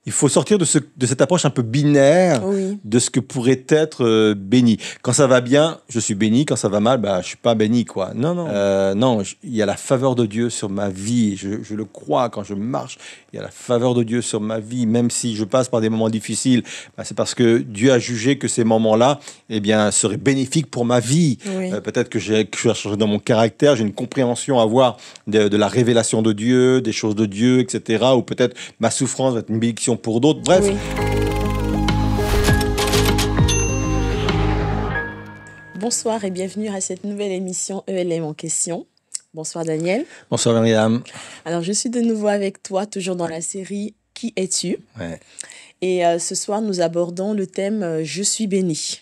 il faut sortir de cette approche un peu binaire de ce que pourrait être béni. Quand ça va bien, je suis béni. Quand ça va mal, je suis pas béni, quoi. Non, non. Non, il y a la faveur de Dieu sur ma vie. Je le crois quand je marche. Il y a la faveur de Dieu sur ma vie. Même si je passe par des moments difficiles, c'est parce que Dieu a jugé que ces moments-là, seraient bénéfiques pour ma vie. Peut-être que je vais changer dans mon caractère. J'ai une compréhension à avoir de la révélation de Dieu, des choses de Dieu, etc. Ou peut-être ma souffrance va être une bénédiction pour d'autres. Bref. Bonsoir et bienvenue à cette nouvelle émission ELM en question. Bonsoir Daniel. Bonsoir Myriam. Alors je suis de nouveau avec toi, toujours dans la série Qui es-tu ? Et ce soir nous abordons le thème Je suis béni.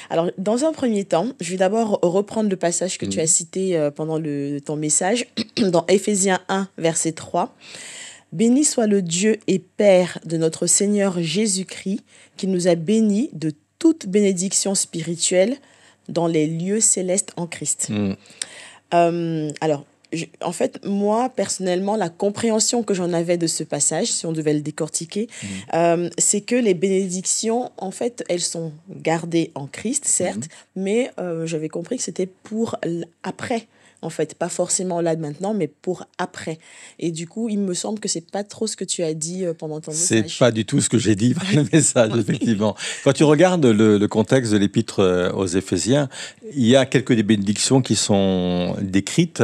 Alors dans un premier temps, je vais d'abord reprendre le passage que tu as cité pendant ton message dans Éphésiens 1 verset 3. Béni soit le Dieu et Père de notre Seigneur Jésus-Christ, qui nous a bénis de toute bénédiction spirituelle dans les lieux célestes en Christ. Alors, en fait, moi, personnellement, la compréhension que j'en avais de ce passage, si on devait le décortiquer, c'est que les bénédictions, en fait, elles sont gardées en Christ, certes, mais j'avais compris que c'était pour après. En fait, pas forcément là maintenant, mais pour après. Et du coup, il me semble que c'est pas trop ce que tu as dit pendant ton message. C'est pas du tout ce que j'ai dit dans le message, effectivement. Quand tu regardes le contexte de l'épître aux Éphésiens, il y a quelques des bénédictions qui sont décrites.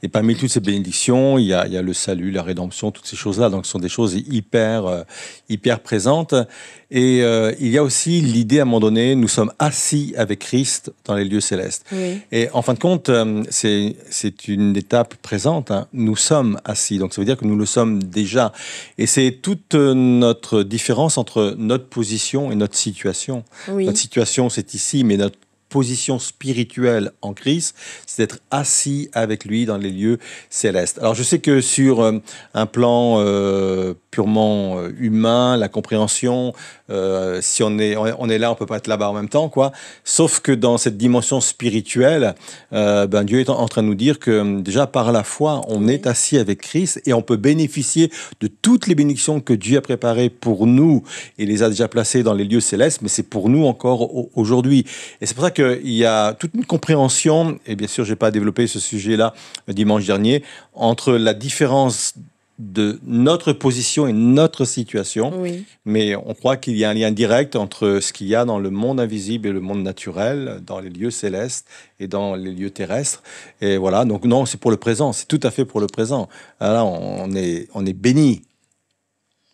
Et parmi toutes ces bénédictions, il y a le salut, la rédemption, toutes ces choses-là. Donc, ce sont des choses hyper présentes. Et il y a aussi l'idée, à un moment donné, nous sommes assis avec Christ dans les lieux célestes. Et en fin de compte, c'est une étape présente. Nous sommes assis, donc ça veut dire que nous le sommes déjà. Et c'est toute notre différence entre notre position et notre situation. Notre situation, c'est ici, mais notre position spirituelle en Christ, c'est d'être assis avec lui dans les lieux célestes. Alors je sais que sur un plan purement humain, la compréhension, si on est là, on peut pas être là-bas en même temps, quoi. Sauf que dans cette dimension spirituelle, Dieu est en train de nous dire que déjà par la foi, on est assis avec Christ et on peut bénéficier de toutes les bénédictions que Dieu a préparées pour nous et les a déjà placées dans les lieux célestes, mais c'est pour nous encore aujourd'hui. Et c'est pour ça qu'il y a toute une compréhension, et bien sûr, je n'ai pas développé ce sujet-là dimanche dernier, entre la différence de notre position et notre situation, mais on croit qu'il y a un lien direct entre ce qu'il y a dans le monde invisible et le monde naturel, dans les lieux célestes et dans les lieux terrestres. Et voilà, donc non, c'est pour le présent, c'est tout à fait pour le présent. Là, on est béni.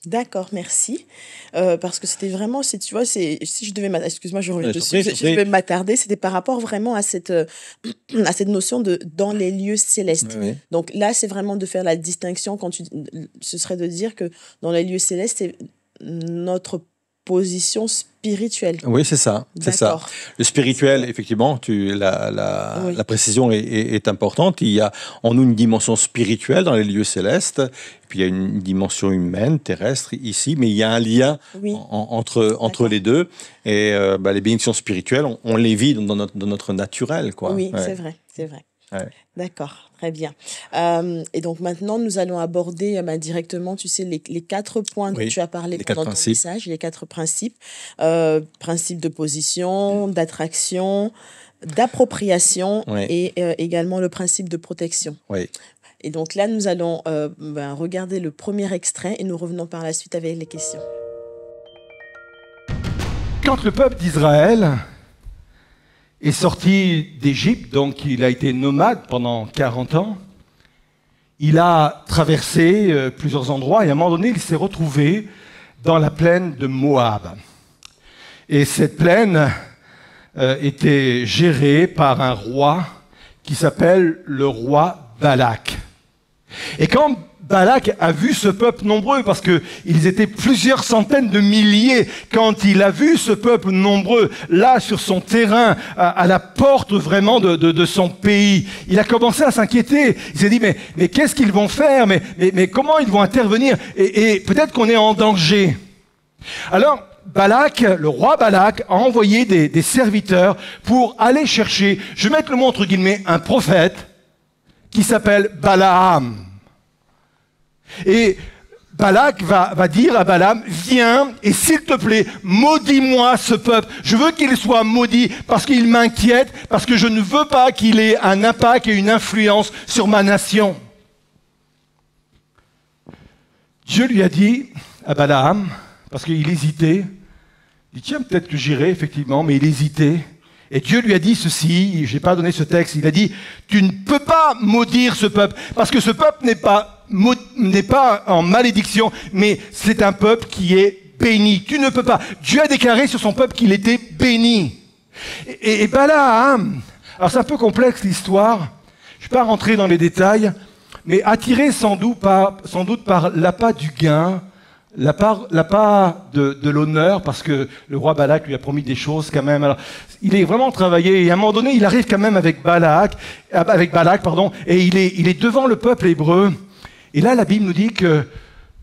D'accord, merci. Parce que c'était vraiment, si je devais m'attarder, c'était par rapport vraiment à cette notion de dans les lieux célestes. Donc là, c'est vraiment de faire la distinction ce serait de dire que dans les lieux célestes, c'est notre position spirituelle. Oui, c'est ça. C'est ça. Le spirituel, effectivement, la précision est importante. Il y a en nous une dimension spirituelle dans les lieux célestes, puis il y a une dimension humaine, terrestre, ici, mais il y a un lien entre les deux. Et les bénédictions spirituelles, on les vit dans notre naturel, quoi. Oui, c'est vrai. Ouais. D'accord, très bien. Et donc maintenant, nous allons aborder directement, tu sais, les 4 points dont tu as parlé pendant ton message, les 4 principes. Principe de position, d'attraction, d'appropriation et également le principe de protection. Et donc là, nous allons regarder le premier extrait et nous revenons par la suite avec les questions. Quand le peuple d'Israël est sorti d'Égypte, donc il a été nomade pendant 40 ans. Il a traversé plusieurs endroits et à un moment donné, il s'est retrouvé dans la plaine de Moab. Et cette plaine était gérée par un roi qui s'appelle le roi Balak. Et quand Balak a vu ce peuple nombreux, parce qu'ils étaient plusieurs centaines de milliers, quand il a vu ce peuple nombreux, là, sur son terrain, à la porte vraiment de son pays, il a commencé à s'inquiéter. Il s'est dit, mais qu'est-ce qu'ils vont faire? Mais comment ils vont intervenir? Et peut-être qu'on est en danger. Alors, Balak, le roi Balak, a envoyé des serviteurs pour aller chercher, je vais mettre le mot entre guillemets, un prophète qui s'appelle Balaam. Et Balak va dire à Balaam, viens et s'il te plaît, maudis-moi ce peuple. Je veux qu'il soit maudit parce qu'il m'inquiète, parce que je ne veux pas qu'il ait un impact et une influence sur ma nation. Dieu lui a dit à Balaam, parce qu'il hésitait, il dit tiens, peut-être que j'irai effectivement, mais il hésitait. Et Dieu lui a dit ceci, je n'ai pas donné ce texte, il a dit, tu ne peux pas maudire ce peuple, parce que ce peuple n'est pas en malédiction, mais c'est un peuple qui est béni. Tu ne peux pas. Dieu a déclaré sur son peuple qu'il était béni. Et Balaam, alors c'est un peu complexe l'histoire, je ne vais pas rentrer dans les détails, mais attiré sans doute par l'appât du gain, l'appât de l'honneur, parce que le roi Balak lui a promis des choses quand même. Alors, il est vraiment travaillé, et à un moment donné, il arrive quand même avec Balak, et il est devant le peuple hébreu. Et là, la Bible nous dit que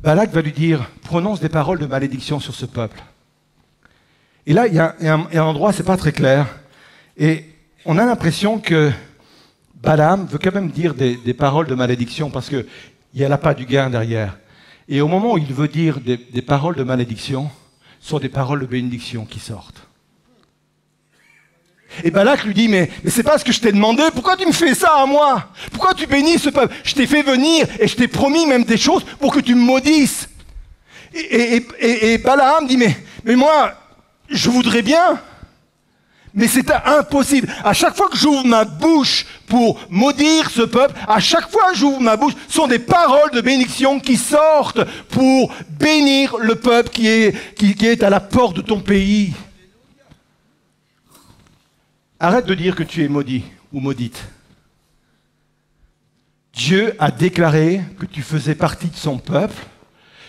Balak va lui dire, prononce des paroles de malédiction sur ce peuple. Et là, il y a un endroit, c'est pas très clair, et on a l'impression que Balaam veut quand même dire des paroles de malédiction, parce qu'il y a l'appât du gain derrière. Et au moment où il veut dire des paroles de malédiction, ce sont des paroles de bénédiction qui sortent. Et Balak lui dit, mais c'est pas ce que je t'ai demandé, pourquoi tu me fais ça à moi? Pourquoi tu bénis ce peuple? Je t'ai fait venir et je t'ai promis même des choses pour que tu me maudisses. Et Balaam dit, mais moi, je voudrais bien, mais c'est impossible. À chaque fois que j'ouvre ma bouche pour maudire ce peuple, à chaque fois que j'ouvre ma bouche, ce sont des paroles de bénédiction qui sortent pour bénir le peuple qui est à la porte de ton pays. Arrête de dire que tu es maudit ou maudite. Dieu a déclaré que tu faisais partie de son peuple,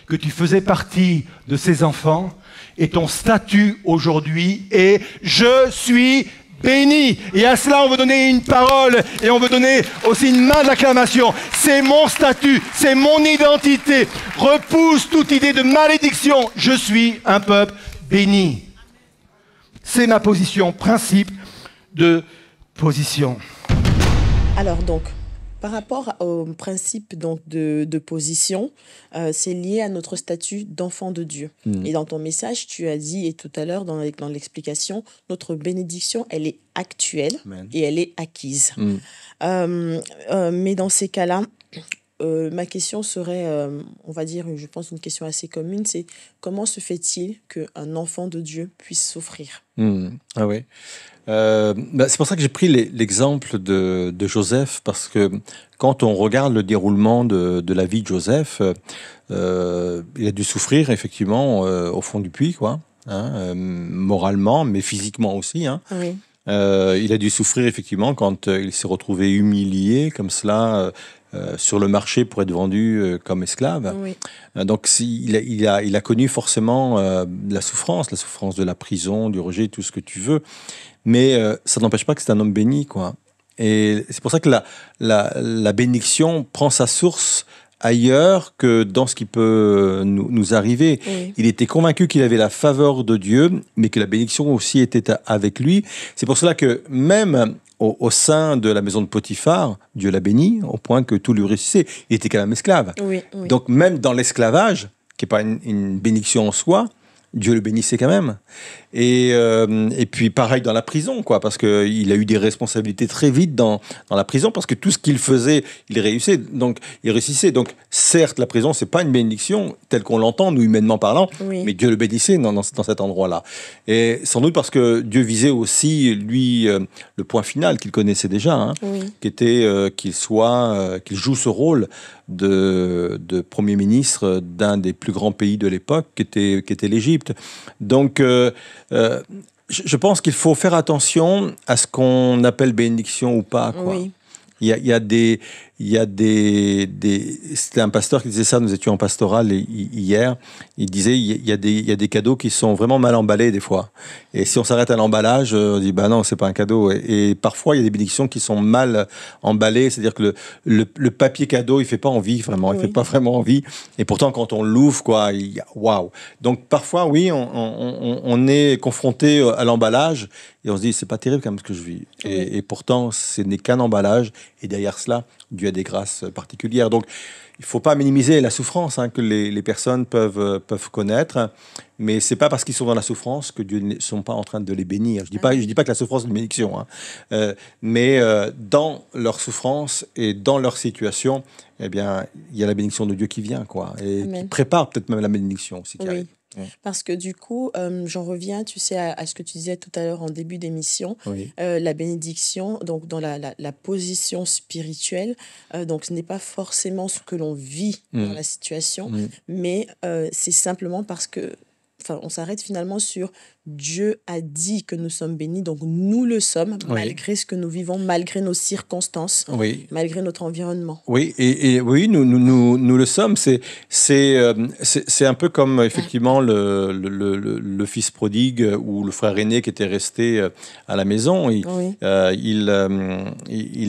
que tu faisais partie de ses enfants, et ton statut aujourd'hui est « Je suis béni ». Et à cela, on veut donner une parole et on veut donner aussi une main d'acclamation. C'est mon statut, c'est mon identité. Repousse toute idée de malédiction. Je suis un peuple béni. C'est ma position, principe de position. Alors donc, par rapport au principe donc, de position, c'est lié à notre statut d'enfant de Dieu. Et dans ton message, tu as dit, et tout à l'heure dans l'explication, notre bénédiction, elle est actuelle et elle est acquise. Mais dans ces cas-là, ma question serait, on va dire, je pense une question assez commune, c'est comment se fait-il qu'un enfant de Dieu puisse souffrir? Ah oui. C'est pour ça que j'ai pris l'exemple de Joseph, parce que quand on regarde le déroulement de la vie de Joseph, il a dû souffrir effectivement au fond du puits, quoi, moralement, mais physiquement aussi. Oui. Il a dû souffrir effectivement quand il s'est retrouvé humilié comme cela sur le marché pour être vendu comme esclave. Oui. Donc il a connu forcément la souffrance de la prison, du rejet, tout ce que tu veux. Mais ça n'empêche pas que c'est un homme béni, quoi. Et c'est pour ça que la bénédiction prend sa source ailleurs que dans ce qui peut nous arriver. Oui. Il était convaincu qu'il avait la faveur de Dieu, mais que la bénédiction aussi était avec lui. C'est pour cela que même au sein de la maison de Potiphar, Dieu l'a béni, au point que tout lui réussissait. Il était quand même esclave. Oui, oui. Donc même dans l'esclavage, qui n'est pas une bénédiction en soi, Dieu le bénissait quand même. Et puis pareil dans la prison, quoi, parce qu'il a eu des responsabilités très vite dans la prison, parce que tout ce qu'il faisait, il réussissait. Donc certes, la prison, c'est pas une bénédiction telle qu'on l'entend, nous humainement parlant, oui. Mais Dieu le bénissait dans cet endroit-là. Et sans doute parce que Dieu visait aussi, lui, le point final qu'il connaissait déjà, oui. Qui était qu'il joue ce rôle de Premier ministre d'un des plus grands pays de l'époque, qui était l'Égypte. Donc, je pense qu'il faut faire attention à ce qu'on appelle bénédiction ou pas, quoi. Oui. C'était un pasteur qui disait ça, nous étions en pastoral hier, il disait il y a des cadeaux qui sont vraiment mal emballés des fois. Et si on s'arrête à l'emballage, on dit bah non, c'est pas un cadeau. Et parfois il y a des bénédictions qui sont mal emballées, c'est-à-dire que le papier cadeau, il fait pas envie vraiment, oui. Il fait pas vraiment envie. Et pourtant quand on l'ouvre, quoi, waouh. Donc parfois oui, on est confronté à l'emballage et on se dit c'est pas terrible quand même ce que je vis. Oui. Et pourtant ce n'est qu'un emballage et derrière cela, Dieu a a des grâces particulières. Donc, il ne faut pas minimiser la souffrance que les personnes peuvent connaître, mais ce n'est pas parce qu'ils sont dans la souffrance que Dieu ne sont pas en train de les bénir. Je ne dis pas que la souffrance est une bénédiction, mais dans leur souffrance et dans leur situation, eh bien, il y a la bénédiction de Dieu qui vient, quoi, et qui prépare peut-être même la bénédiction aussi qui arrive. Parce que du coup, j'en reviens, tu sais, à ce que tu disais tout à l'heure en début d'émission, la bénédiction, donc dans la position spirituelle, donc ce n'est pas forcément ce que l'on vit dans la situation, mais c'est simplement parce que, on s'arrête finalement sur Dieu a dit que nous sommes bénis, donc nous le sommes, malgré ce que nous vivons, malgré nos circonstances, malgré notre environnement. Oui, et oui, nous le sommes. C'est un peu comme effectivement le fils prodigue ou le frère aîné qui était resté à la maison. Il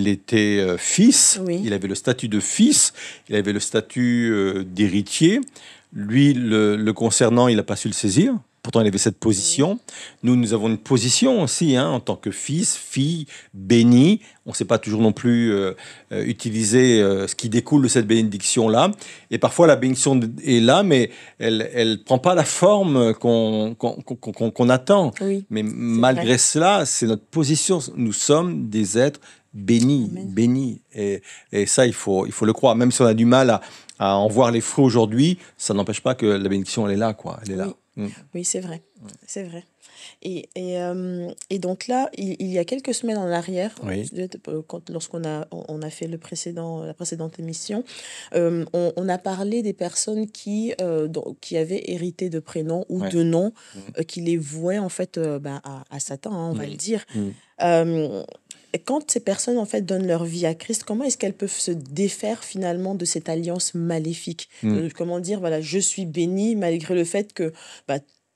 était fils, il avait le statut de fils, il avait le statut d'héritier. Lui, le concernant, il n'a pas su le saisir. Pourtant, il avait cette position. Nous avons une position aussi, en tant que fils, fille, béni. On ne sait pas toujours non plus utiliser ce qui découle de cette bénédiction-là. Et parfois, la bénédiction est là, mais elle ne prend pas la forme qu'on attend. Mais malgré cela, c'est notre position. Nous sommes des êtres bénis, bénis. Et ça, il faut le croire. Même si on a du mal à en voir les fruits aujourd'hui, ça n'empêche pas que la bénédiction, elle est là, quoi. Elle est là. Oui, c'est vrai. C'est vrai. Et donc là, il y a quelques semaines en arrière, lorsqu'on a fait la précédente émission, on a parlé des personnes qui avaient hérité de prénoms ou de noms qui les vouaient en fait à Satan, on va le dire. Quand ces personnes en fait donnent leur vie à Christ, comment est-ce qu'elles peuvent se défaire finalement de cette alliance maléfique? Comment dire, voilà, je suis béni malgré le fait que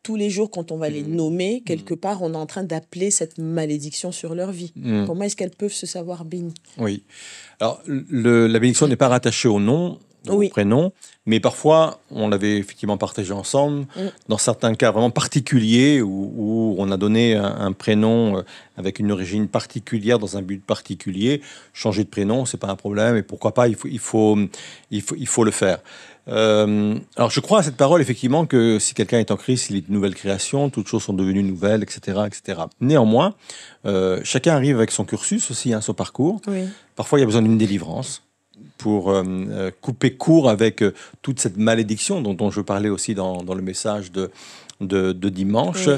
tous les jours, quand on va les nommer, quelque part, on est en train d'appeler cette malédiction sur leur vie. Comment est-ce qu'elles peuvent se savoir bénies? Oui. Alors, la bénédiction n'est pas rattachée au nom, au prénom, mais parfois, on l'avait effectivement partagé ensemble, dans certains cas vraiment particuliers, où on a donné un prénom avec une origine particulière, dans un but particulier. Changer de prénom, c'est pas un problème, et pourquoi pas, il faut le faire. Alors, je crois à cette parole, effectivement, que si quelqu'un est en Christ, il est une nouvelle création, toutes choses sont devenues nouvelles, etc., etc. Néanmoins, chacun arrive avec son cursus aussi, son parcours. Parfois, il y a besoin d'une délivrance pour couper court avec toute cette malédiction dont je parlais aussi dans le message de dimanche.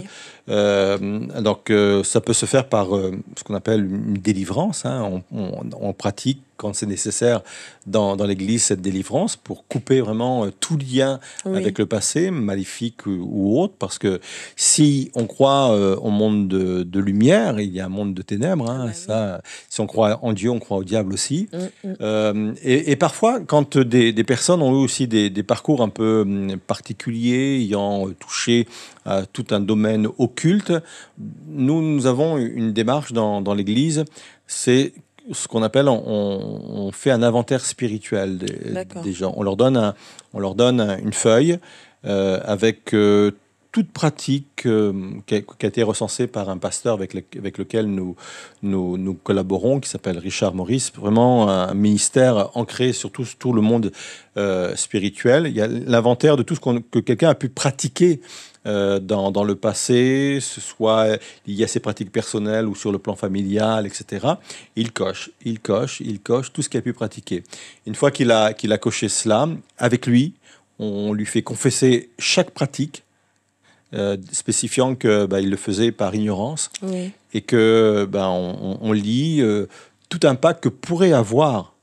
Donc, ça peut se faire par ce qu'on appelle une délivrance. On pratique, quand c'est nécessaire, dans l'Église, cette délivrance pour couper vraiment tout lien avec le passé, maléfique ou autre. Parce que si on croit au monde de lumière, il y a un monde de ténèbres. Si on croit en Dieu, on croit au diable aussi. Et parfois, quand des personnes ont eu aussi des parcours un peu particuliers, ayant touché à tout un domaine occulte, nous avons une démarche dans l'Église, c'est ce qu'on appelle, on fait un inventaire spirituel des gens. On leur donne une feuille avec toute pratique qui a été recensée par un pasteur avec lequel nous collaborons, qui s'appelle Richard Maurice, vraiment un ministère ancré sur tout le monde spirituel. Il y a l'inventaire de tout ce que quelqu'un a pu pratiquer dans le passé, ce soit lié à ses pratiques personnelles ou sur le plan familial, etc. Il coche tout ce qu'il a pu pratiquer. Une fois qu'il a coché cela, avec lui, on lui fait confesser chaque pratique, spécifiant que il le faisait par ignorance et que on lit tout impact que pourrait avoir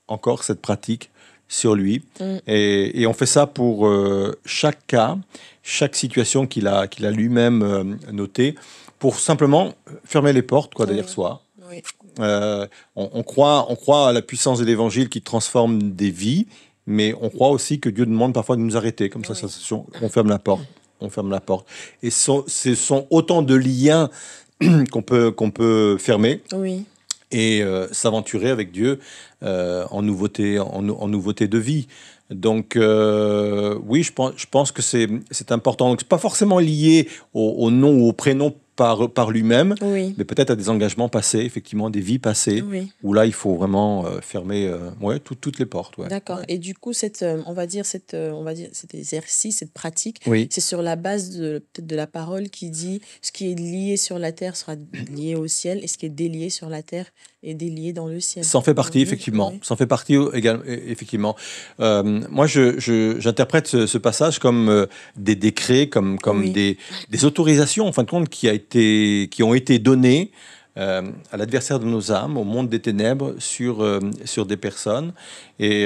encore cette pratique sur lui. Et on fait ça pour chaque cas, chaque situation qu'il a lui-même notée, pour simplement fermer les portes derrière soi. On croit à la puissance de l'évangile qui transforme des vies, mais on croit aussi que Dieu demande parfois de nous arrêter. Comme ça, on ferme la porte. On ferme la porte. Et ce sont autant de liens qu'on peut fermer et s'aventurer avec Dieu en nouveauté de vie. Donc, oui, je pense que c'est important. Donc, c'est pas forcément lié au nom ou au prénom par lui-même, Oui. mais peut-être à des engagements passés, effectivement, des vies passées, Oui. où là, il faut vraiment fermer toutes les portes. Ouais. D'accord. Ouais. Et du coup, cet exercice, cette pratique, Oui. c'est sur la base peut-être de la parole qui dit ce qui est lié sur la terre sera lié au ciel et ce qui est délié sur la terre est délié dans le ciel. Ça en fait partie, Oui, effectivement. oui. Ça en fait partie également, effectivement. Moi, j'interprète ce passage comme des décrets, comme Oui. des autorisations, en fin de compte, qui ont été données à l'adversaire de nos âmes, au monde des ténèbres, sur des personnes. Et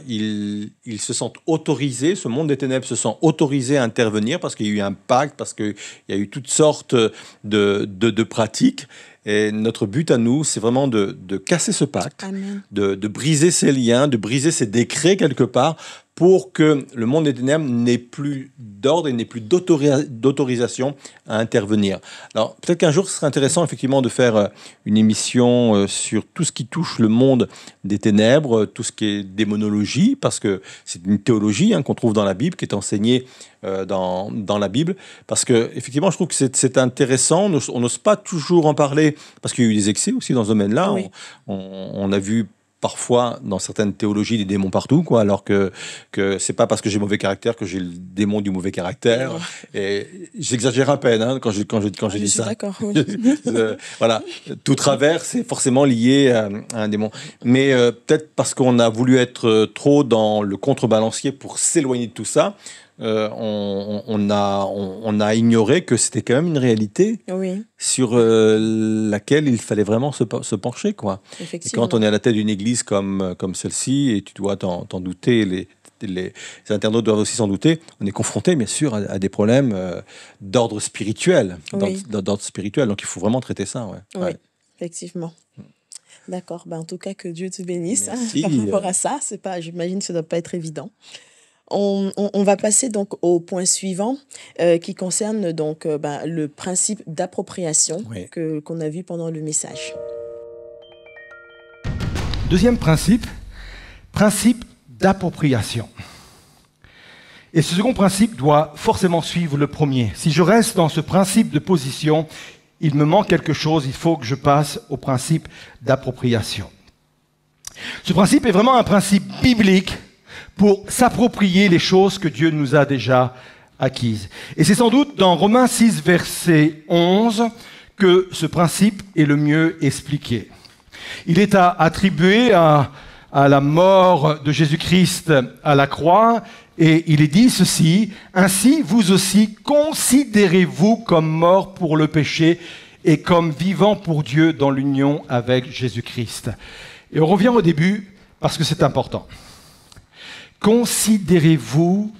ils se sentent autorisés, ce monde des ténèbres se sent autorisé à intervenir parce qu'il y a eu un pacte, parce qu'il y a eu toutes sortes de pratiques. Et notre but à nous, c'est vraiment de casser ce pacte, Amen. de briser ces liens, de briser ces décrets quelque part, pour que le monde des ténèbres n'ait plus d'ordre et n'ait plus d'autorisation à intervenir. Alors, peut-être qu'un jour, ce serait intéressant, effectivement, de faire une émission sur tout ce qui touche le monde des ténèbres, tout ce qui est démonologie, parce que c'est une théologie qu'on trouve dans la Bible, qui est enseignée dans la Bible, parce que effectivement, je trouve que c'est intéressant. On n'ose pas toujours en parler, parce qu'il y a eu des excès aussi dans ce domaine-là. Oui. On a vu parfois dans certaines théologies des démons partout, quoi, alors que c'est pas parce que j'ai mauvais caractère que j'ai le démon du mauvais caractère. Et j'exagère à peine quand je dis ça. D'accord. Oui. Voilà, tout travers, c'est forcément lié à un démon. Mais peut-être parce qu'on a voulu être trop dans le contrebalancier pour s'éloigner de tout ça, on a ignoré que c'était quand même une réalité Oui. sur laquelle il fallait vraiment se pencher, quoi. Et quand on est à la tête d'une église comme celle-ci, et tu dois t'en douter, les internautes doivent aussi s'en douter, on est confronté bien sûr à des problèmes d'ordre spirituel, Oui. d'ordre spirituel, donc il faut vraiment traiter ça. Ouais. Oui, Ouais. effectivement. D'accord. En tout cas, que Dieu te bénisse Merci. par rapport à ça. J'imagine que ça ne doit pas être évident. On va passer donc au point suivant qui concerne donc le principe d'appropriation Oui. qu'on a vu pendant le message. Deuxième principe d'appropriation. Et ce second principe doit forcément suivre le premier. Si je reste dans ce principe de position, il me manque quelque chose, il faut que je passe au principe d'appropriation. Ce principe est vraiment un principe biblique pour s'approprier les choses que Dieu nous a déjà acquises. Et c'est sans doute dans Romains 6, verset 11, que ce principe est le mieux expliqué. Il est attribué à la mort de Jésus-Christ à la croix, et il est dit ceci: « Ainsi, vous aussi, considérez-vous comme morts pour le péché et comme vivants pour Dieu dans l'union avec Jésus-Christ. » Et on revient au début, parce que c'est important. Considérez-vous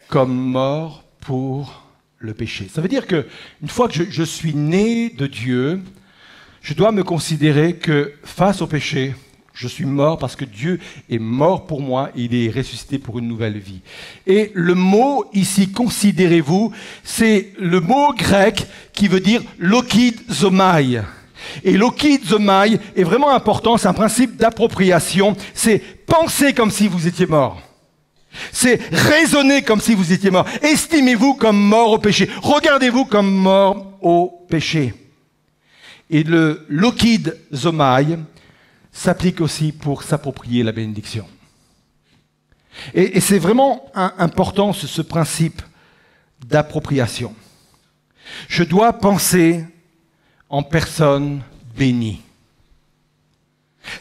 comme morts pour le péché. Ça veut dire que une fois que je suis né de Dieu, je dois me considérer que face au péché, je suis mort parce que Dieu est mort pour moi et il est ressuscité pour une nouvelle vie. Et le mot ici, considérez-vous, c'est le mot grec qui veut dire lokizomai. Et lokizomai est vraiment important, c'est un principe d'appropriation, c'est penser comme si vous étiez mort. C'est raisonner comme si vous étiez mort. Estimez-vous comme mort au péché. Regardez-vous comme mort au péché. Et le lokizomai s'applique aussi pour s'approprier la bénédiction. Et c'est vraiment important ce principe d'appropriation. Je dois penser en personne bénie.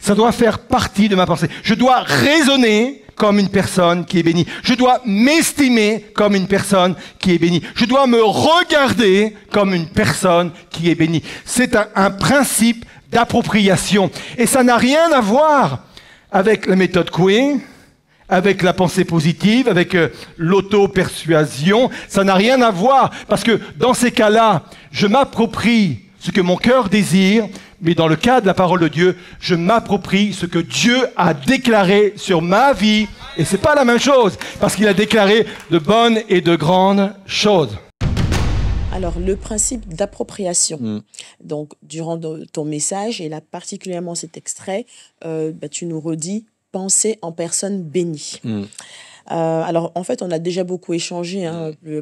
Ça doit faire partie de ma pensée. Je dois raisonner comme une personne qui est bénie. Je dois m'estimer comme une personne qui est bénie. Je dois me regarder comme une personne qui est bénie. C'est un principe d'appropriation. Et ça n'a rien à voir avec la méthode Coué, avec la pensée positive, avec l'auto-persuasion. Ça n'a rien à voir, parce que dans ces cas-là, je m'approprie ce que mon cœur désire, mais dans le cas de la parole de Dieu, je m'approprie ce que Dieu a déclaré sur ma vie. Et c'est pas la même chose, parce qu'il a déclaré de bonnes et de grandes choses. Alors, le principe d'appropriation. Donc, durant ton message, et là particulièrement cet extrait, tu nous redis « penser en personne bénie ». Alors, en fait, on a déjà beaucoup échangé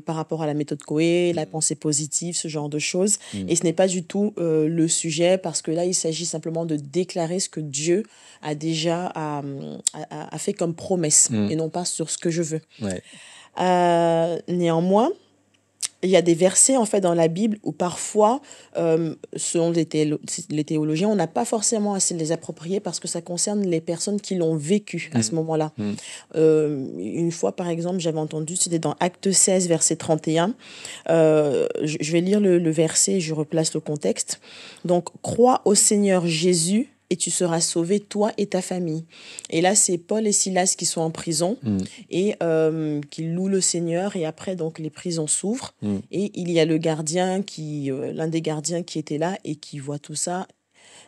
par rapport à la méthode Coué, la pensée positive, ce genre de choses. Et ce n'est pas du tout le sujet, parce que là, il s'agit simplement de déclarer ce que Dieu a déjà a fait comme promesse, et non pas sur ce que je veux. Ouais. Néanmoins, il y a des versets en fait dans la Bible où parfois, selon les théologiens, on n'a pas forcément assez de les approprier parce que ça concerne les personnes qui l'ont vécu à ce moment-là. Une fois, par exemple, j'avais entendu, c'était dans Acte 16, verset 31. Je vais lire le verset et je replace le contexte. Donc, crois au Seigneur Jésus et tu seras sauvé, toi et ta famille. Et là, c'est Paul et Silas qui sont en prison et qui louent le Seigneur. Et après, donc, les prisons s'ouvrent. Et il y a le gardien, l'un des gardiens qui était là et qui voit tout ça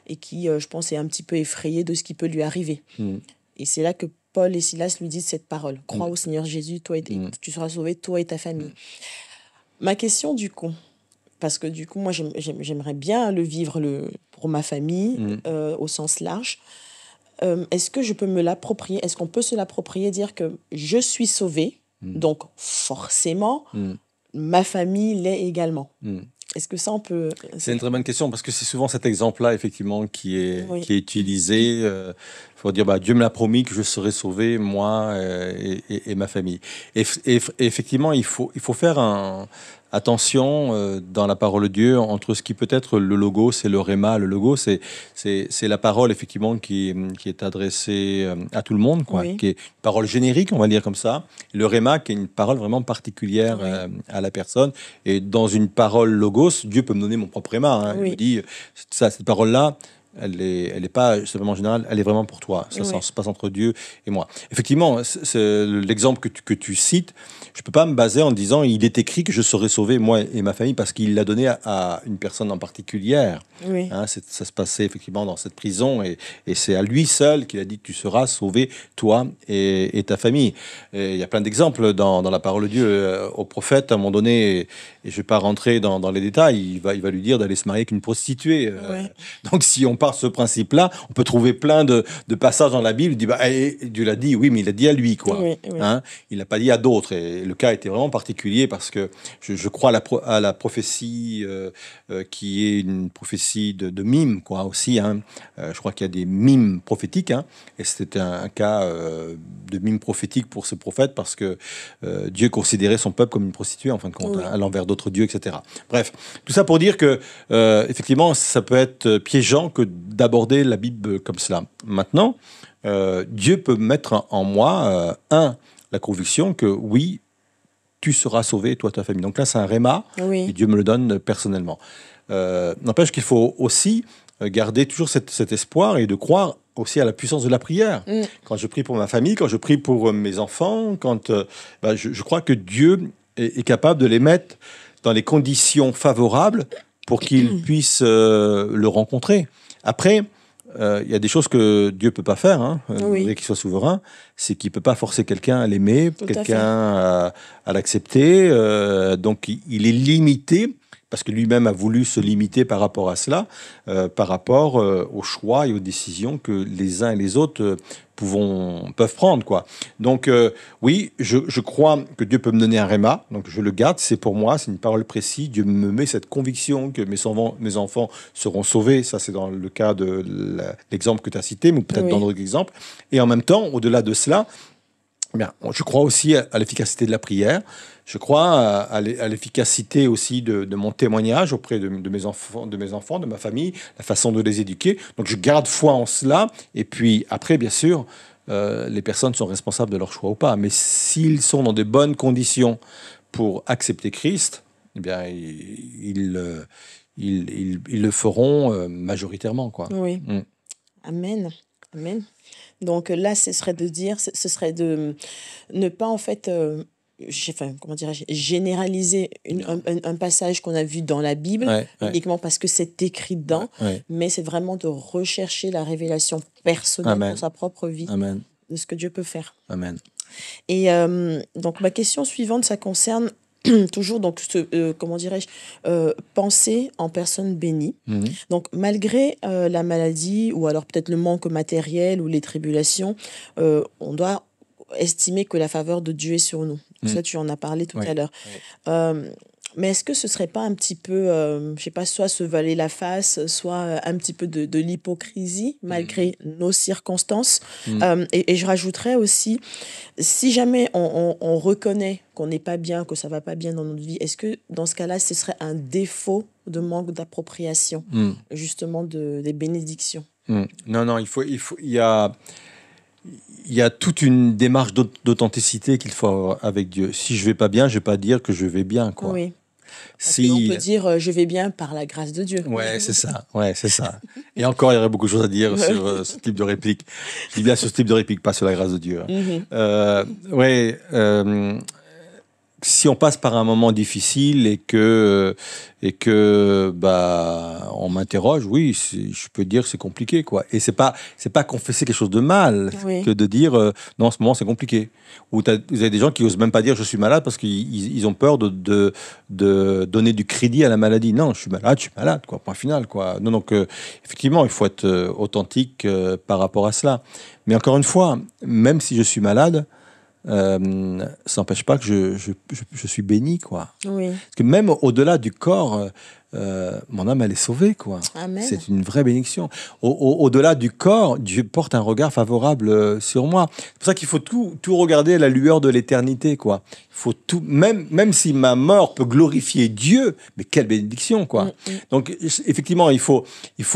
et qui, je pense, est un petit peu effrayé de ce qui peut lui arriver. Et c'est là que Paul et Silas lui disent cette parole. Crois au Seigneur Jésus, toi et tu seras sauvé, toi et ta famille. Ma question, du coup, parce que du coup, moi, j'aimerais bien le vivre pour ma famille, au sens large. Est-ce que je peux me l'approprier? Est-ce qu'on peut se l'approprier, dire que je suis sauvé, donc forcément, ma famille l'est également? Est-ce que ça, on peut... C'est une très bonne question, parce que c'est souvent cet exemple-là, effectivement, qui est utilisé. Il faut dire, Dieu me l'a promis que je serai sauvé, moi et ma famille. Et effectivement, il faut faire attention dans la parole de Dieu entre ce qui peut être le logos et le réma. Le logos, c'est la parole, effectivement, qui est adressée à tout le monde, quoi, qui est une parole générique, on va dire comme ça. Le réma, qui est une parole vraiment particulière à la personne. Et dans une parole logos, Dieu peut me donner mon propre réma. Il me dit, cette parole-là, elle est pas simplement générale, elle est vraiment pour toi. Ça se passe entre Dieu et moi. Effectivement, c'est l'exemple que tu cites. Je peux pas me baser en disant il est écrit que je serai sauvé, moi et ma famille, parce qu'il l'a donné à une personne en particulier. Ça se passait effectivement dans cette prison et c'est à lui seul qu'il a dit que tu seras sauvé, toi et ta famille. Il y a plein d'exemples dans la parole de Dieu. Au prophète, à un moment donné, et je ne vais pas rentrer dans les détails, il va lui dire d'aller se marier avec une prostituée. Donc si on part de ce principe-là, on peut trouver plein de passages dans la Bible. Il dit, Dieu l'a dit, oui, mais il a dit à lui, quoi. Il n'a pas dit à d'autres. Et le cas était vraiment particulier parce que je crois à la prophétie qui est une prophétie de mime, quoi, aussi. Je crois qu'il y a des mimes prophétiques. Et c'était un cas de mime prophétique pour ce prophète parce que Dieu considérait son peuple comme une prostituée, en fin de compte, à l'envers d'autres dieux, etc. Bref, tout ça pour dire que, effectivement, ça peut être piégeant que d'aborder la Bible comme cela. Maintenant, Dieu peut mettre en moi, la conviction que oui, tu seras sauvé, toi, ta famille. Donc là, c'est un réma, et Dieu me le donne personnellement. N'empêche qu'il faut aussi garder toujours cet espoir et de croire aussi à la puissance de la prière. Quand je prie pour ma famille, quand je prie pour mes enfants, je crois que Dieu est capable de les mettre dans les conditions favorables pour qu'ils puissent le rencontrer. Après, il y a des choses que Dieu peut pas faire, qu'il soit souverain, c'est qu'il peut pas forcer quelqu'un à l'aimer, quelqu'un à l'accepter. Donc, il est limité parce que lui-même a voulu se limiter par rapport à cela, par rapport aux choix et aux décisions que les uns et les autres peuvent prendre, quoi. Donc, oui, je crois que Dieu peut me donner un réma, donc je le garde, c'est pour moi, c'est une parole précise. Dieu me met cette conviction que mes enfants seront sauvés, ça c'est dans le cas de l'exemple que tu as cité, mais peut-être dans d'autres exemples. Et en même temps, au-delà de cela, je crois aussi à l'efficacité de la prière. Je crois à l'efficacité aussi de mon témoignage auprès de mes enfants, de ma famille, la façon de les éduquer. Donc je garde foi en cela. Et puis après, bien sûr, les personnes sont responsables de leur choix ou pas. Mais s'ils sont dans de bonnes conditions pour accepter Christ, eh bien, ils le feront majoritairement, quoi. Oui. Amen. Amen. Donc là, ce serait de ne pas en fait, comment dirais-je, généraliser un passage qu'on a vu dans la Bible uniquement parce que c'est écrit dedans, mais c'est vraiment de rechercher la révélation personnelle pour sa propre vie de ce que Dieu peut faire. Amen. Et donc ma question suivante, ça concerne toujours donc comment dirais-je, penser en personne bénie. Donc malgré la maladie ou alors peut-être le manque matériel ou les tribulations, on doit estimer que la faveur de Dieu est sur nous. Ça, tu en as parlé tout à l'heure. Mais est-ce que ce serait pas un petit peu, je sais pas, soit se voiler la face, soit un petit peu de l'hypocrisie, malgré nos circonstances. Et je rajouterais aussi, si jamais on reconnaît qu'on n'est pas bien, que ça va pas bien dans notre vie, est-ce que dans ce cas-là, ce serait un défaut de manque d'appropriation, justement, des bénédictions? Non, il y a toute une démarche d'authenticité qu'il faut avoir avec Dieu. Si je vais pas bien, je vais pas dire que je vais bien, quoi. Oui. Parce qu'on peut dire je vais bien par la grâce de Dieu. Ouais, c'est ça. Ouais, c'est ça. Et encore, il y aurait beaucoup de choses à dire sur ce type de réplique. Je dis bien sur ce type de réplique, pas sur la grâce de Dieu. Si on passe par un moment difficile et que on m'interroge, oui, je peux dire que c'est compliqué, quoi. Et c'est pas confesser quelque chose de mal que de dire non, en ce moment c'est compliqué. Ou vous avez des gens qui osent même pas dire je suis malade parce qu'ils ont peur de donner du crédit à la maladie. Non, je suis malade, quoi. Point final, quoi. Non, donc effectivement, il faut être authentique par rapport à cela. Mais encore une fois, même si je suis malade, ça n'empêche pas que je suis béni, quoi. Oui. Parce que même au-delà du corps, mon âme, elle est sauvée, quoi. Amen. C'est une vraie bénédiction. Au-delà du corps, Dieu porte un regard favorable sur moi. C'est pour ça qu'il faut tout regarder à la lueur de l'éternité, quoi. Il faut tout, même si ma mort peut glorifier Dieu, mais quelle bénédiction, quoi. Donc, effectivement, il faut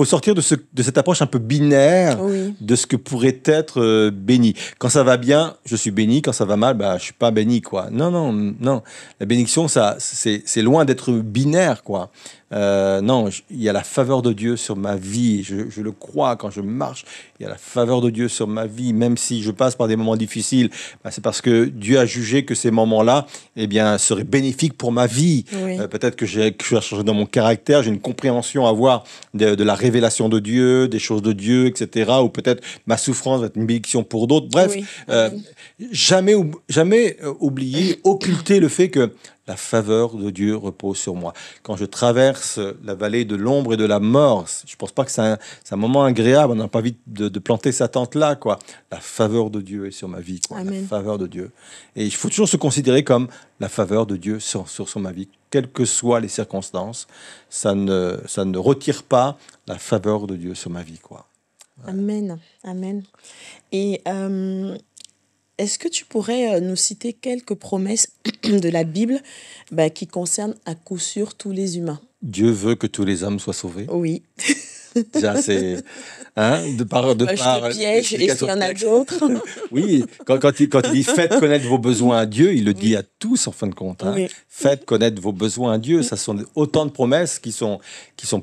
sortir de cette approche un peu binaire de ce que pourrait être béni. Quand ça va bien, je suis béni. Quand ça va mal, je suis pas béni, quoi. Non. La bénédiction, ça, c'est loin d'être binaire, quoi. Non, il y a la faveur de Dieu sur ma vie. Je le crois quand je marche. Il y a la faveur de Dieu sur ma vie, même si je passe par des moments difficiles. C'est parce que Dieu a jugé que ces moments-là, seraient bénéfiques pour ma vie. Peut-être que je vais changer dans mon caractère. J'ai une compréhension à avoir de la révélation de Dieu, des choses de Dieu, etc. Ou peut-être ma souffrance va être une bénédiction pour d'autres. Bref, jamais oublier, occulter le fait que la faveur de Dieu repose sur moi. Quand je traverse la vallée de l'ombre et de la mort, je ne pense pas que c'est un moment agréable. On n'a pas envie de planter sa tente là, quoi. La faveur de Dieu est sur ma vie, quoi. La faveur de Dieu. Et il faut toujours se considérer comme la faveur de Dieu sur ma vie, quelles que soient les circonstances. Ça ne retire pas la faveur de Dieu sur ma vie, quoi. Ouais. Amen. Et est-ce que tu pourrais nous citer quelques promesses de la Bible qui concernent à coup sûr tous les humains? Dieu veut que tous les hommes soient sauvés. Oui. Déjà, c'est... de par je te piège, et s'il y en a d'autres. Oui, quand il dit « faites connaître vos besoins à Dieu », il le dit à tous, en fin de compte. Faites connaître vos besoins à Dieu. Ça sont autant de promesses qui sont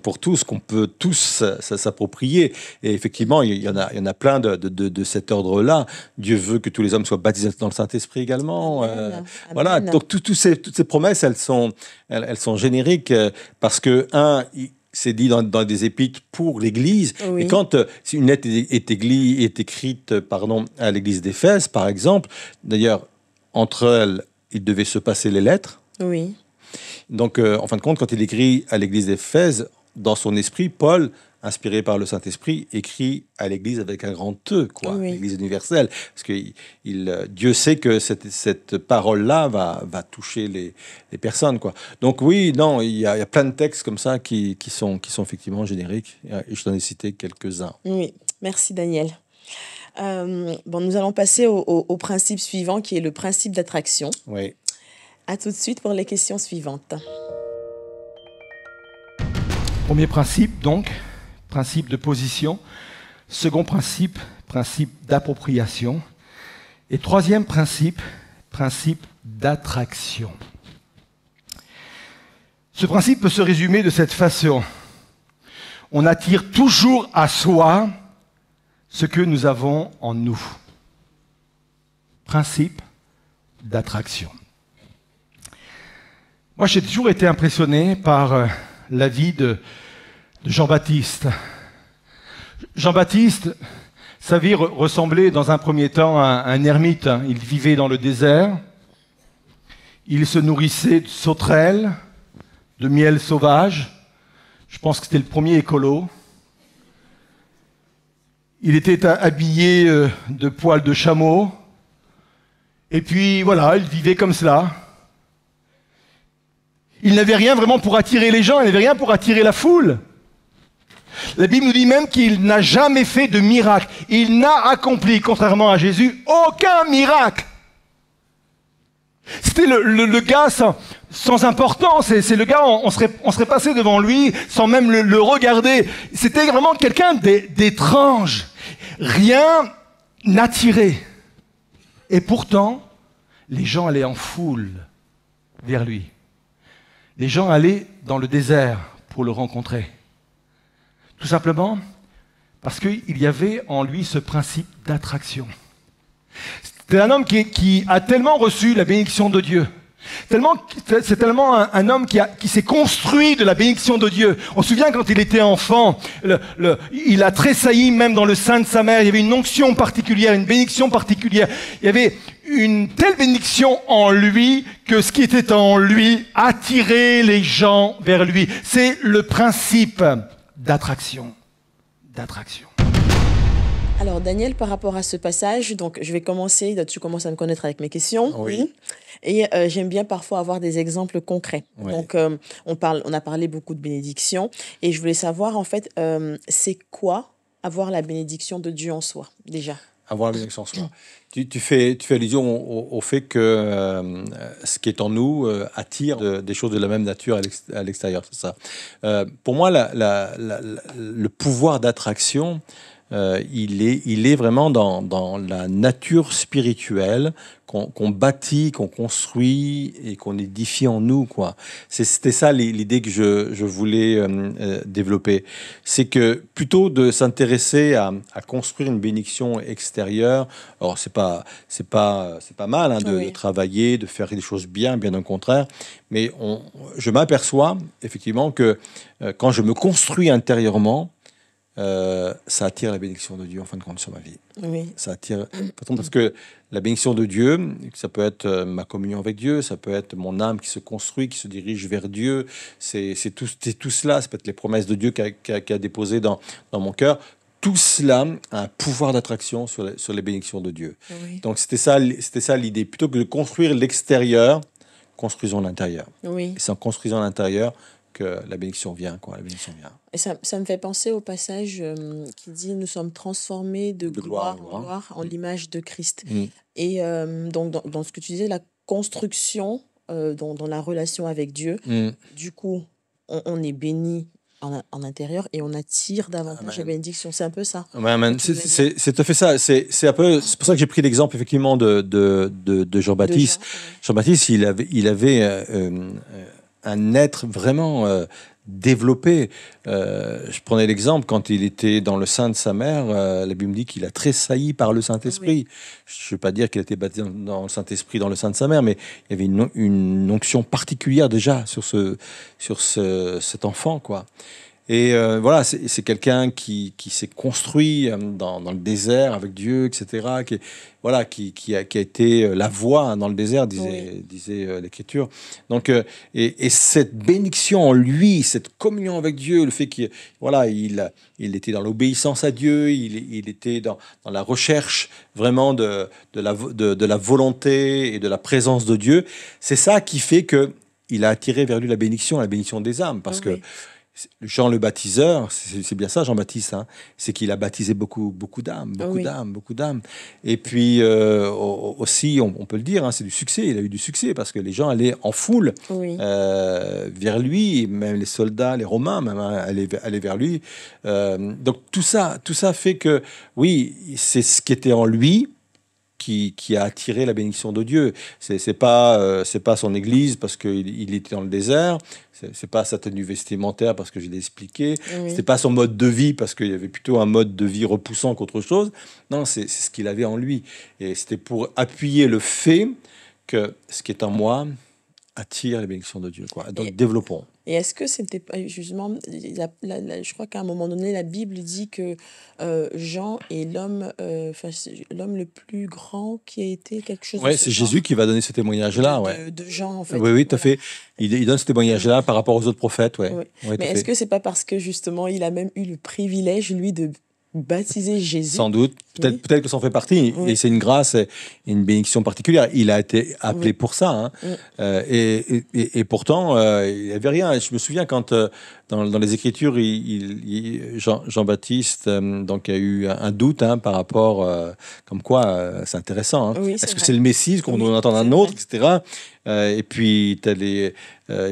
pour tous, qu'on peut tous s'approprier. Et effectivement, il y en a plein de cet ordre-là. Dieu veut que tous les hommes soient baptisés dans le Saint-Esprit également. Voilà, donc toutes ces promesses, elles sont génériques parce que, c'est dit dans des épîtres pour l'Église. Et quand une lettre est écrite à l'Église d'Éphèse, par exemple, d'ailleurs, entre elles, il devait se passer les lettres. Oui. Donc, en fin de compte, quand il écrit à l'Église d'Éphèse, dans son esprit, Paul, inspiré par le Saint-Esprit, écrit à l'Église avec un grand E, quoi, l'Église universelle. Parce que Dieu sait que cette parole-là va toucher les personnes, quoi. Donc oui, non, il y a plein de textes comme ça qui sont effectivement génériques. Et je t'en ai cité quelques-uns. Oui, merci Daniel. Nous allons passer au principe suivant, qui est le principe d'attraction. Oui. À tout de suite pour les questions suivantes. Premier principe, donc, principe de position. Second principe, principe d'appropriation. Et troisième principe, principe d'attraction. Ce principe peut se résumer de cette façon. On attire toujours à soi ce que nous avons en nous. Principe d'attraction. Moi, j'ai toujours été impressionné par la vie de Jean-Baptiste. Jean-Baptiste, sa vie ressemblait dans un premier temps à un ermite. Il vivait dans le désert. Il se nourrissait de sauterelles, de miel sauvage. Je pense que c'était le premier écolo. Il était habillé de poils de chameau. Et puis voilà, il vivait comme cela. Il n'avait rien vraiment pour attirer les gens, il n'avait rien pour attirer la foule. La Bible nous dit même qu'il n'a jamais fait de miracle. Il n'a accompli, contrairement à Jésus, aucun miracle. C'était le gars sans importance, c'est le gars, on serait passé devant lui sans même le regarder. C'était vraiment quelqu'un d'étrange. Rien n'attirait. Et pourtant, les gens allaient en foule vers lui. Les gens allaient dans le désert pour le rencontrer. Tout simplement parce qu'il y avait en lui ce principe d'attraction. C'est un homme qui a tellement reçu la bénédiction de Dieu. C'est tellement un homme qui s'est construit de la bénédiction de Dieu. On se souvient quand il était enfant, il a tressailli même dans le sein de sa mère. Il y avait une onction particulière, une bénédiction particulière. Il y avait une telle bénédiction en lui que ce qui était en lui attirait les gens vers lui. C'est le principe d'attraction. Alors Daniel, par rapport à ce passage, donc je vais commencer, tu commences à me connaître avec mes questions. Oui. Et j'aime bien parfois avoir des exemples concrets. Oui. Donc on a parlé beaucoup de bénédiction et je voulais savoir en fait, c'est quoi avoir la bénédiction de Dieu en soi déjà? Avoir la bénédiction en soi. Tu fais allusion au fait que ce qui est en nous attire des choses de la même nature à l'extérieur, c'est ça. Pour moi, le pouvoir d'attraction, il est vraiment dans la nature spirituelle qu'on bâtit, qu'on construit et qu'on édifie en nous, quoi. C'était ça l'idée que je voulais développer. C'est que plutôt de s'intéresser à construire une bénédiction extérieure, alors c'est pas mal hein, de travailler, de faire des choses bien au contraire, mais je m'aperçois effectivement que quand je me construis intérieurement, ça attire la bénédiction de Dieu en fin de compte sur ma vie. Oui. Ça attire parce que la bénédiction de Dieu, ça peut être ma communion avec Dieu, ça peut être mon âme qui se construit, qui se dirige vers Dieu. C'est tout cela. Ça peut être les promesses de Dieu qu'il a déposées dans mon cœur. Tout cela a un pouvoir d'attraction sur les bénédictions de Dieu. Oui. Donc c'était ça l'idée. Plutôt que de construire l'extérieur, construisons l'intérieur. Oui. Et c'est en construisant l'intérieur que la bénédiction vient, quoi. La bénédiction vient. Et ça me fait penser au passage qui dit « Nous sommes transformés de gloire en gloire en l'image de Christ ». Et donc, dans ce que tu disais, la construction dans la relation avec Dieu, du coup, on est béni en intérieur et on attire davantage la bénédiction. C'est un peu ça. Amen. C'est tout à fait ça. C'est pour ça que j'ai pris l'exemple effectivement de Jean-Baptiste. Jean-Baptiste, il avait un être vraiment développé. Je prenais l'exemple quand il était dans le sein de sa mère, la Bible dit qu'il a tressailli par le Saint-Esprit. Oui. Je ne veux pas dire qu'il a été baptisé dans le Saint-Esprit dans le sein de sa mère, mais il y avait une onction particulière déjà sur cet enfant, quoi. Et voilà, c'est quelqu'un qui s'est construit dans le désert avec Dieu, etc. Qui a été la voix dans le désert, disait l'Écriture. Donc, et cette bénédiction en lui, cette communion avec Dieu, le fait qu'il il était dans l'obéissance à Dieu, il était dans la recherche vraiment de la volonté et de la présence de Dieu. C'est ça qui fait qu'il a attiré vers lui la bénédiction des âmes, parce que Jean le baptiseur, c'est bien ça Jean-Baptiste, hein, c'est qu'il a baptisé beaucoup d'âmes, beaucoup d'âmes. Et puis aussi, on peut le dire, hein, c'est du succès, il a eu du succès parce que les gens allaient en foule vers lui, même les soldats, les Romains même allaient vers lui. Donc tout ça fait que, oui, c'est ce qui était en lui qui a attiré la bénédiction de Dieu. C'est pas son église parce qu'il était dans le désert, c'est pas sa tenue vestimentaire parce que je l'ai expliqué, c'était pas son mode de vie parce qu'il y avait plutôt un mode de vie repoussant qu'autre chose. Non, c'est ce qu'il avait en lui. Et c'était pour appuyer le fait que ce qui est en moi attire la bénédiction de Dieu, quoi. Donc développons. Et est-ce que c'était pas justement, je crois qu'à un moment donné, la Bible dit que Jean est l'homme le plus grand qui a été quelque chose. Oui, c'est Jésus qui va donner ce témoignage-là, de Jean, en fait. Oui, tout à fait. Il donne ce témoignage-là par rapport aux autres prophètes, Mais est-ce que c'est pas parce que justement, il a même eu le privilège, lui, de baptiser Jésus? Sans doute. Peut-être que ça en fait partie, et c'est une grâce et une bénédiction particulière. Il a été appelé pour ça, hein. Et pourtant, il n'y avait rien. Je me souviens quand, dans les Écritures, Jean-Baptiste donc, a eu un doute, hein, par rapport, comme quoi, c'est intéressant. Hein. Est-ce que c'est le Messie, qu'on doit en entendre un autre, etc. Et puis, Jésus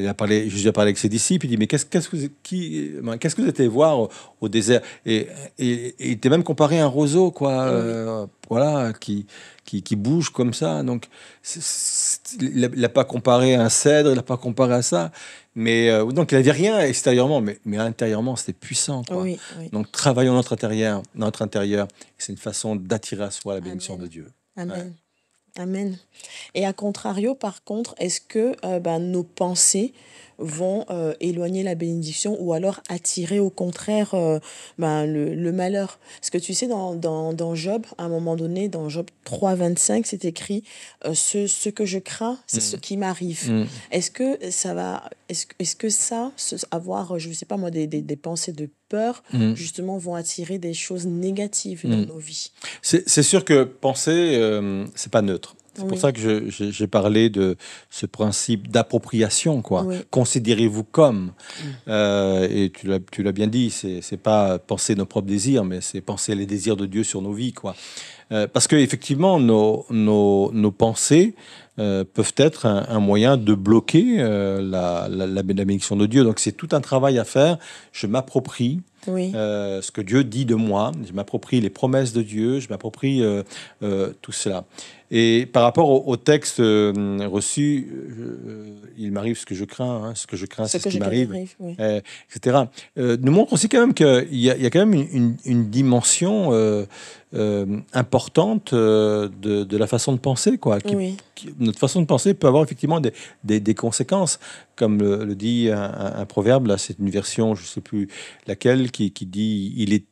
a parlé avec ses disciples, il dit, mais qu'est-ce que vous étiez voir au désert? Et il était même comparé à un roseau, quoi, voilà, qui bouge comme ça. Donc, il n'a pas comparé à un cèdre, il n'a pas comparé à ça. Mais donc, il n'avait rien extérieurement, mais intérieurement, c'était puissant, quoi. Donc, travaillons notre intérieur. C'est une façon d'attirer à soi la bénédiction de Dieu. Amen. Amen. Et à contrario, par contre, est-ce que nos pensées vont éloigner la bénédiction ou alors attirer au contraire le malheur? Parce que tu sais, dans Job, à un moment donné, dans Job 3,25, c'est écrit ce que je crains, c'est ce qui m'arrive. Est-ce que ça va, avoir, je ne sais pas moi, des pensées de peur, justement, vont attirer des choses négatives dans nos vies? C'est sûr que penser, c'est pas neutre. C'est pour ça que j'ai parlé de ce principe d'appropriation, quoi. Considérez-vous comme. Et tu l'as bien dit, c'est pas penser nos propres désirs, mais c'est penser les désirs de Dieu sur nos vies, quoi. Parce que effectivement, nos pensées peuvent être un moyen de bloquer la bénédiction de Dieu. Donc c'est tout un travail à faire. Je m'approprie ce que Dieu dit de moi, je m'approprie les promesses de Dieu, je m'approprie tout cela. Et par rapport au texte reçu, il m'arrive ce que je crains, hein, ce que je crains, c'est ce qui m'arrive, etc. Nous montre aussi quand même qu'il y a quand même une dimension importante de la façon de penser, quoi. Notre façon de penser peut avoir effectivement des conséquences, comme le dit un proverbe, là, c'est une version, je ne sais plus laquelle, qui dit « il est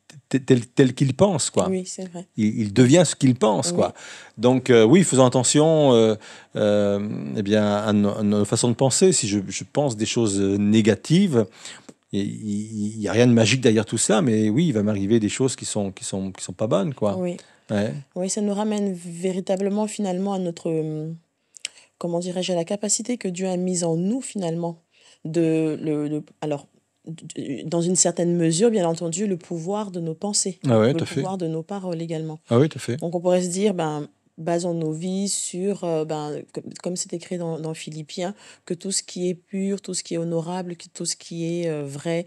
tel qu'il pense », quoi. Oui, c'est vrai. Il devient ce qu'il pense, quoi. Donc, oui, faisons attention eh bien, à nos façons de penser. Si je pense des choses négatives, il n'y a rien de magique derrière tout ça, mais oui, il va m'arriver des choses qui sont pas bonnes, quoi. Oui, ça nous ramène véritablement, finalement, à notre, comment dirais-je, à la capacité que Dieu a mise en nous, finalement, alors, dans une certaine mesure, bien entendu, le pouvoir de nos pensées, le pouvoir de nos paroles également. Ah oui, tout à fait. Donc, on pourrait se dire, basons nos vies sur, comme c'est écrit dans Philippiens, que tout ce qui est pur, tout ce qui est honorable, que tout ce qui est vrai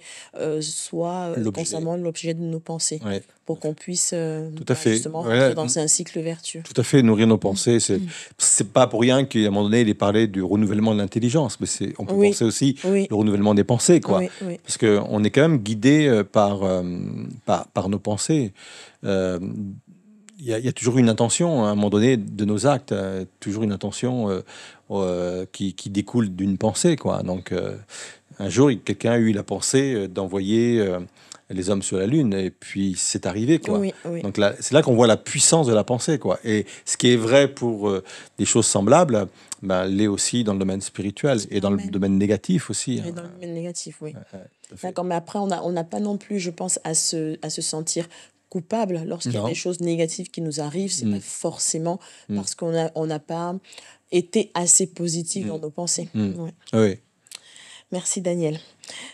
soit constamment l'objet de nos pensées, pour qu'on puisse justement rentrer dans un cycle vertueux. Tout à fait, nourrir nos pensées. C'est pas pour rien qu'à un moment donné, il est parlé du renouvellement de l'intelligence, mais on peut penser aussi le renouvellement des pensées, quoi. Parce qu'on est quand même guidé par nos pensées. Il y a toujours une intention, à un moment donné, de nos actes, toujours une intention qui découle d'une pensée, quoi. Donc, un jour, quelqu'un a eu la pensée d'envoyer les hommes sur la Lune, et puis c'est arrivé, quoi. Donc là, c'est là qu'on voit la puissance de la pensée, quoi. Et ce qui est vrai pour des choses semblables, l'est aussi dans le domaine spirituel et dans le domaine négatif aussi. Et dans le domaine négatif, oui. D'accord, mais après, on n'a pas non plus, je pense, à se sentir coupable lorsqu'il y a des choses négatives qui nous arrivent. C'est pas forcément parce qu'on n'a pas été assez positif dans nos pensées. Oui. Merci Daniel.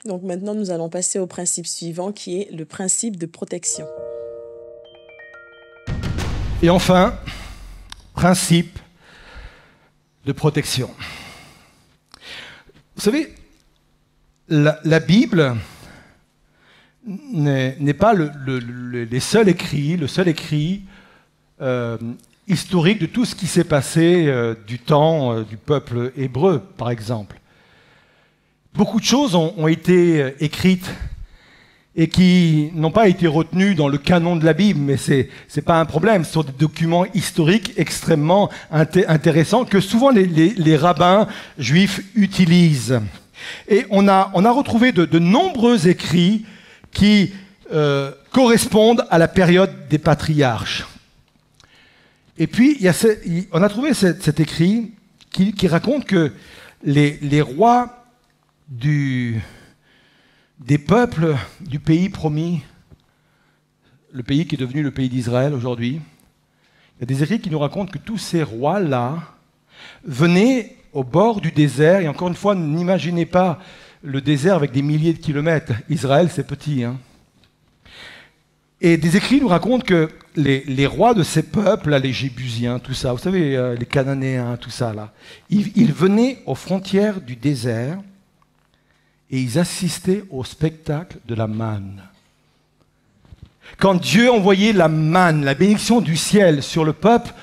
Donc maintenant, nous allons passer au principe suivant qui est le principe de protection. Et enfin, principe de protection. Vous savez, la Bible n'est pas le seul écrit historique de tout ce qui s'est passé du temps du peuple hébreu, par exemple. Beaucoup de choses ont été écrites et qui n'ont pas été retenues dans le canon de la Bible, mais c'est pas un problème. Ce sont des documents historiques extrêmement intéressants que souvent les rabbins juifs utilisent. Et on a retrouvé de nombreux écrits qui correspondent à la période des patriarches. Et puis, on a trouvé cet écrit qui raconte que les rois des peuples du pays promis le pays qui est devenu le pays d'Israël aujourd'hui, il y a des écrits qui nous racontent que tous ces rois-là venaient au bord du désert, et encore une fois, n'imaginez pas le désert avec des milliers de kilomètres. Israël, c'est petit. Hein. Et des écrits nous racontent que les rois de ces peuples, là, les Jébusiens, tout ça, vous savez, les Cananéens, tout ça, là, ils venaient aux frontières du désert et ils assistaient au spectacle de la manne. Quand Dieu envoyait la manne, la bénédiction du ciel sur le peuple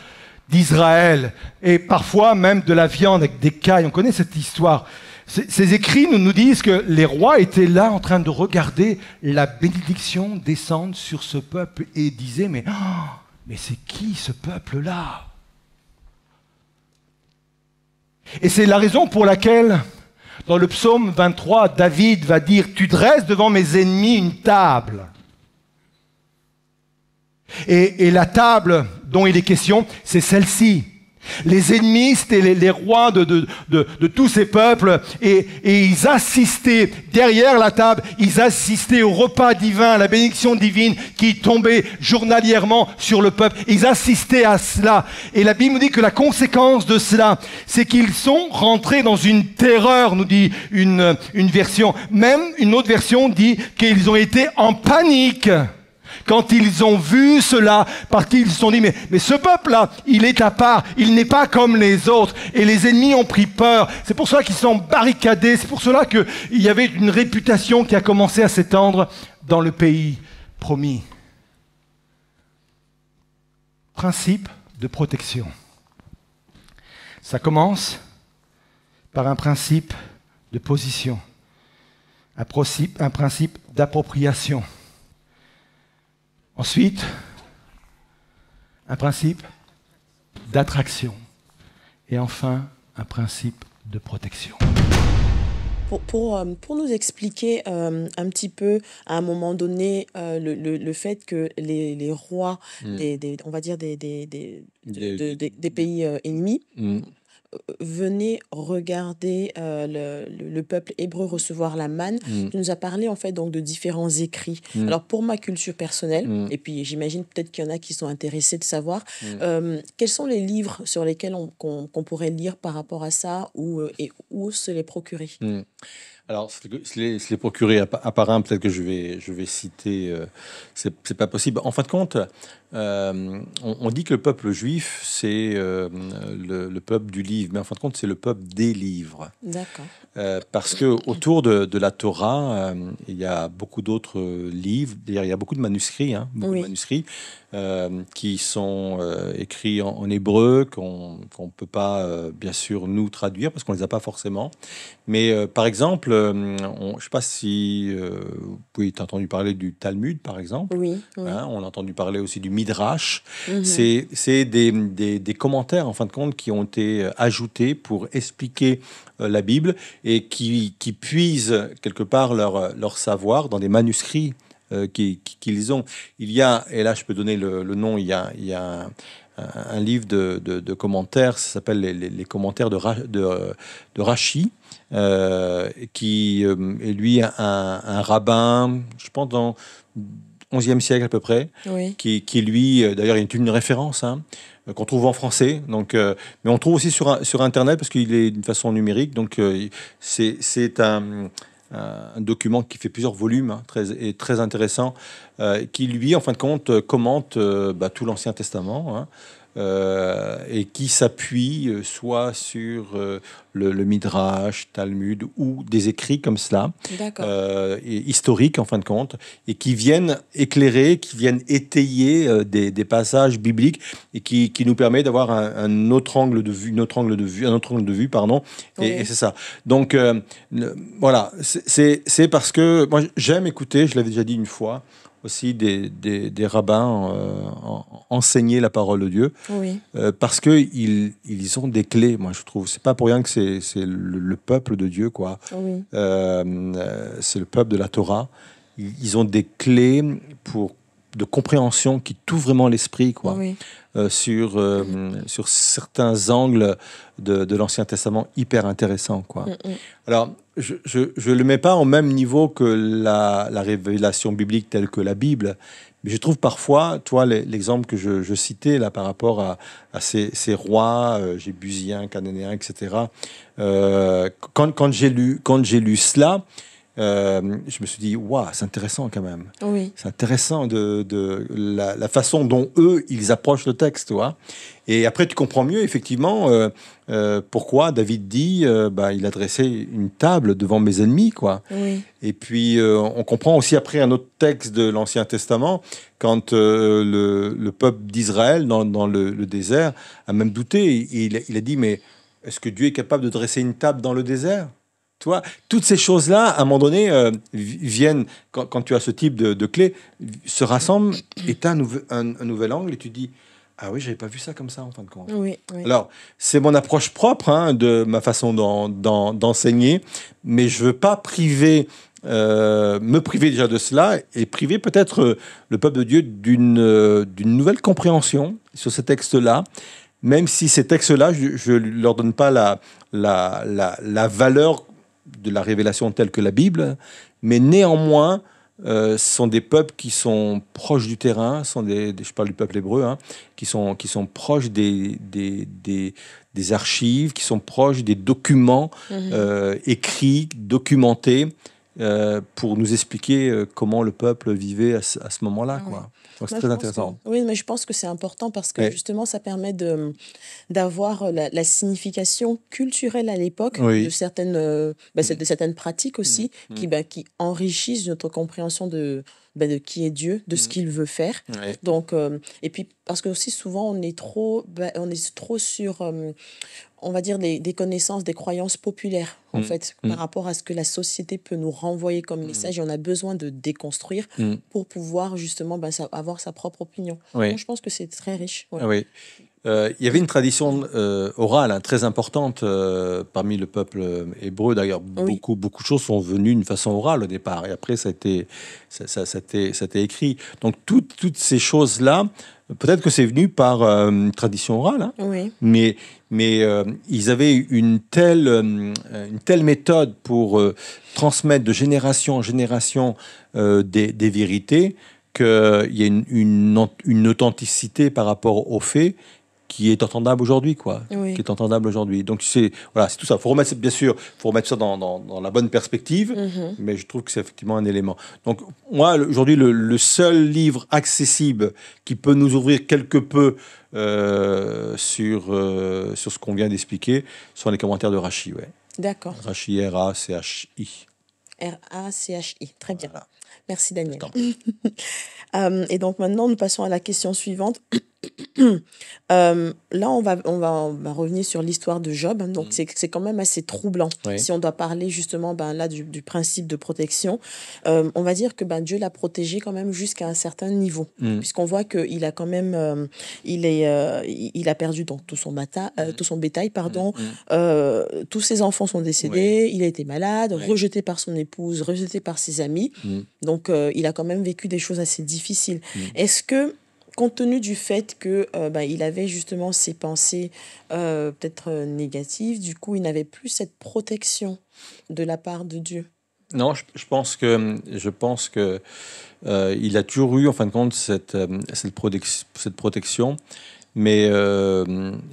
d'Israël, et parfois même de la viande avec des cailles, on connaît cette histoire. Ces écrits nous disent que les rois étaient là en train de regarder la bénédiction descendre sur ce peuple et disaient, mais c'est qui ce peuple-là? Et c'est la raison pour laquelle, dans le psaume 23, David va dire, tu dresses devant mes ennemis une table. Et la table dont il est question, c'est celle-ci. Les ennemis, c'était les rois de tous ces peuples, et ils assistaient derrière la table, ils assistaient au repas divin, à la bénédiction divine qui tombait journalièrement sur le peuple. Ils assistaient à cela. Et la Bible nous dit que la conséquence de cela, c'est qu'ils sont rentrés dans une terreur, nous dit une version. Même une autre version dit qu'ils ont été en panique quand ils ont vu cela, parce qu'ils se sont dit, mais ce peuple-là, il est à part, il n'est pas comme les autres. Et les ennemis ont pris peur. C'est pour cela qu'ils sont barricadés. C'est pour cela qu'il y avait une réputation qui a commencé à s'étendre dans le pays promis. Principe de protection. Ça commence par un principe de position, un principe d'appropriation. Ensuite, un principe d'attraction. Et enfin, un principe de protection. Pour nous expliquer un petit peu, à un moment donné, le fait que les rois, on va dire des pays ennemis, venaient regarder le peuple hébreu recevoir la manne. Tu nous as parlé en fait donc de différents écrits. Alors pour ma culture personnelle, et puis j'imagine peut-être qu'il y en a qui sont intéressés de savoir, quels sont les livres sur lesquels qu'on pourrait lire par rapport à ça, et où se les procurer? Alors, se les procurer à part un, peut-être que je vais citer, c'est pas possible. En fin de compte, on dit que le peuple juif, c'est le peuple du livre, mais en fin de compte, c'est le peuple des livres. D'accord. Parce que autour de la Torah, il y a beaucoup d'autres livres, il y a beaucoup de manuscrits, de manuscrits qui sont écrits en hébreu, qu'on ne peut pas, bien sûr, nous traduire, parce qu'on ne les a pas forcément. Mais par exemple, je ne sais pas si vous pouvez entendu parler du Talmud, par exemple. Oui. On a entendu parler aussi du Midrash. C'est des commentaires, en fin de compte, qui ont été ajoutés pour expliquer la Bible et qui puisent quelque part leur savoir dans des manuscrits qu'ils ont. Il y a, et là je peux donner le nom, il y a un livre de commentaires, ça s'appelle les commentaires de Rashi, qui est lui un rabbin, je pense dans 11e siècle à peu près, qui lui, d'ailleurs, il est une référence qu'on trouve en français, donc, mais on trouve aussi sur Internet parce qu'il est d'une façon numérique, donc c'est un document qui fait plusieurs volumes, très intéressant, qui lui, en fin de compte, commente tout l'Ancien Testament, et qui s'appuie soit sur le Midrash, Talmud, ou des écrits comme cela, historiques en fin de compte, et qui viennent éclairer, qui viennent étayer des passages bibliques, et qui nous permet d'avoir un autre angle de vue, et c'est ça. Donc voilà, c'est parce que moi j'aime écouter, je l'avais déjà dit une fois, aussi des rabbins enseigner la parole de Dieu, parce que ils ont des clés. Moi, je trouve, c'est pas pour rien que c'est le peuple de Dieu, quoi. C'est le peuple de la Torah. Ils ont des clés de compréhension qui t'ouvrent vraiment l'esprit, quoi. Sur certains angles de l'Ancien Testament hyper intéressants, quoi. Alors, je le mets pas au même niveau que la révélation biblique telle que la Bible, Mais je trouve parfois, toi, l'exemple que je citais là par rapport à ces rois jébusiens, cananéens, etc. Quand j'ai lu cela, je me suis dit, waouh, c'est intéressant quand même. Oui. C'est intéressant de la façon dont eux, ils approchent le texte, tu vois. Et après, tu comprends mieux, effectivement, pourquoi David dit, il a dressé une table devant mes ennemis, quoi. Oui. Et puis, on comprend aussi après un autre texte de l'Ancien Testament, quand le peuple d'Israël, dans le désert, a même douté. Il a dit, mais est-ce que Dieu est capable de dresser une table dans le désert ? Tu vois, toutes ces choses-là, à un moment donné, viennent, quand tu as ce type de clé, se rassemblent et tu as un nouvel angle et tu dis, ah oui, j'avais pas vu ça comme ça en fin de compte. Oui, oui. Alors, c'est mon approche propre de ma façon d'enseigner, mais je veux pas me priver déjà de cela et priver peut-être le peuple de Dieu d'une nouvelle compréhension sur ces textes-là, même si ces textes-là, je ne leur donne pas la valeur de la révélation telle que la Bible, mais néanmoins, ce sont des peuples qui sont proches du terrain, je parle du peuple hébreu, qui sont proches des archives, qui sont proches des documents écrits, documentés, pour nous expliquer comment le peuple vivait à ce moment-là, quoi. Donc c'est très intéressant. Oui, mais je pense que c'est important parce que justement, ça permet d'avoir la signification culturelle à l'époque de certaines pratiques aussi qui enrichissent notre compréhension de qui est Dieu, de ce qu'il veut faire. Donc, et puis, parce que aussi souvent, on est trop sur, on va dire, des connaissances, des croyances populaires, en fait, par rapport à ce que la société peut nous renvoyer comme message. Et on a besoin de déconstruire pour pouvoir, justement, avoir sa propre opinion. Donc, je pense que c'est très riche. Oui. Il y avait une tradition orale très importante parmi le peuple hébreu. D'ailleurs, beaucoup de choses sont venues d'une façon orale au départ. Et après, ça a été écrit. Donc, toutes ces choses-là, peut-être que c'est venu par une tradition orale. Mais ils avaient une telle méthode pour transmettre de génération en génération des vérités qu'il y a une authenticité par rapport aux faits qui est entendable aujourd'hui, quoi. Qui est entendable aujourd'hui. Donc c'est tout ça. Faut remettre ça dans la bonne perspective, mais je trouve que c'est effectivement un élément. Donc moi aujourd'hui le seul livre accessible qui peut nous ouvrir quelque peu sur ce qu'on vient d'expliquer sont les commentaires de Rachi, D'accord. Rachi, R-A-C-H-I. R-A-C-H-I. Très bien. Voilà. Merci Daniel. Et donc maintenant, nous passons à la question suivante. Là, on va revenir sur l'histoire de Job. Donc, c'est quand même assez troublant. Si on doit parler justement là du principe de protection, on va dire que Dieu l'a protégé quand même jusqu'à un certain niveau, puisqu'on voit qu'il a quand même, il a perdu donc tout son bétail, tous ses enfants sont décédés, il a été malade, rejeté par son épouse, rejeté par ses amis. Donc, il a quand même vécu des choses assez difficiles. Est-ce que compte tenu du fait que il avait justement ces pensées peut-être négatives, du coup, il n'avait plus cette protection de la part de Dieu? Non, je pense que il a toujours eu, en fin de compte, cette protection, mais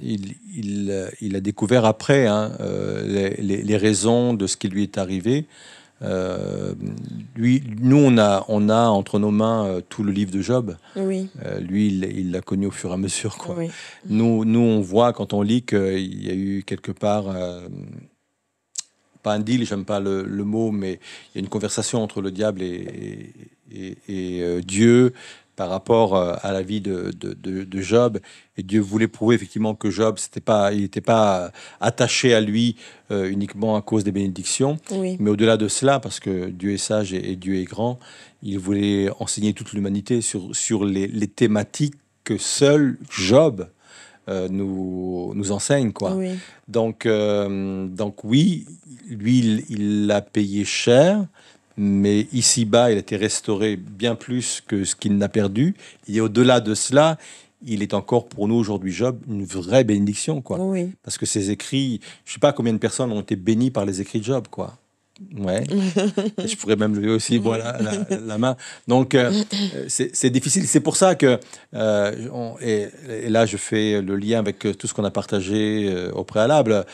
il a découvert après les raisons de ce qui lui est arrivé. Nous, on a entre nos mains tout le livre de Job. Lui, il l'a connu au fur et à mesure, quoi. Nous, on voit quand on lit qu'il y a eu quelque part, pas un deal, j'aime pas le mot, mais il y a une conversation entre le diable et Dieu par rapport à la vie de Job. Et Dieu voulait prouver effectivement que Job, il n'était pas attaché à lui uniquement à cause des bénédictions, mais au-delà de cela, parce que Dieu est sage et Dieu est grand, il voulait enseigner toute l'humanité sur les thématiques que seul Job nous enseigne, quoi. Donc oui, lui, il l'a payé cher, mais ici-bas, il a été restauré bien plus que ce qu'il n'a perdu. Et au-delà de cela, il est encore pour nous aujourd'hui, Job, une vraie bénédiction, quoi. Parce que ses écrits, je ne sais pas combien de personnes ont été bénies par les écrits de Job, quoi. Ouais. Et je pourrais même lever aussi la main. Donc, c'est difficile. C'est pour ça que, et là, je fais le lien avec tout ce qu'on a partagé au préalable.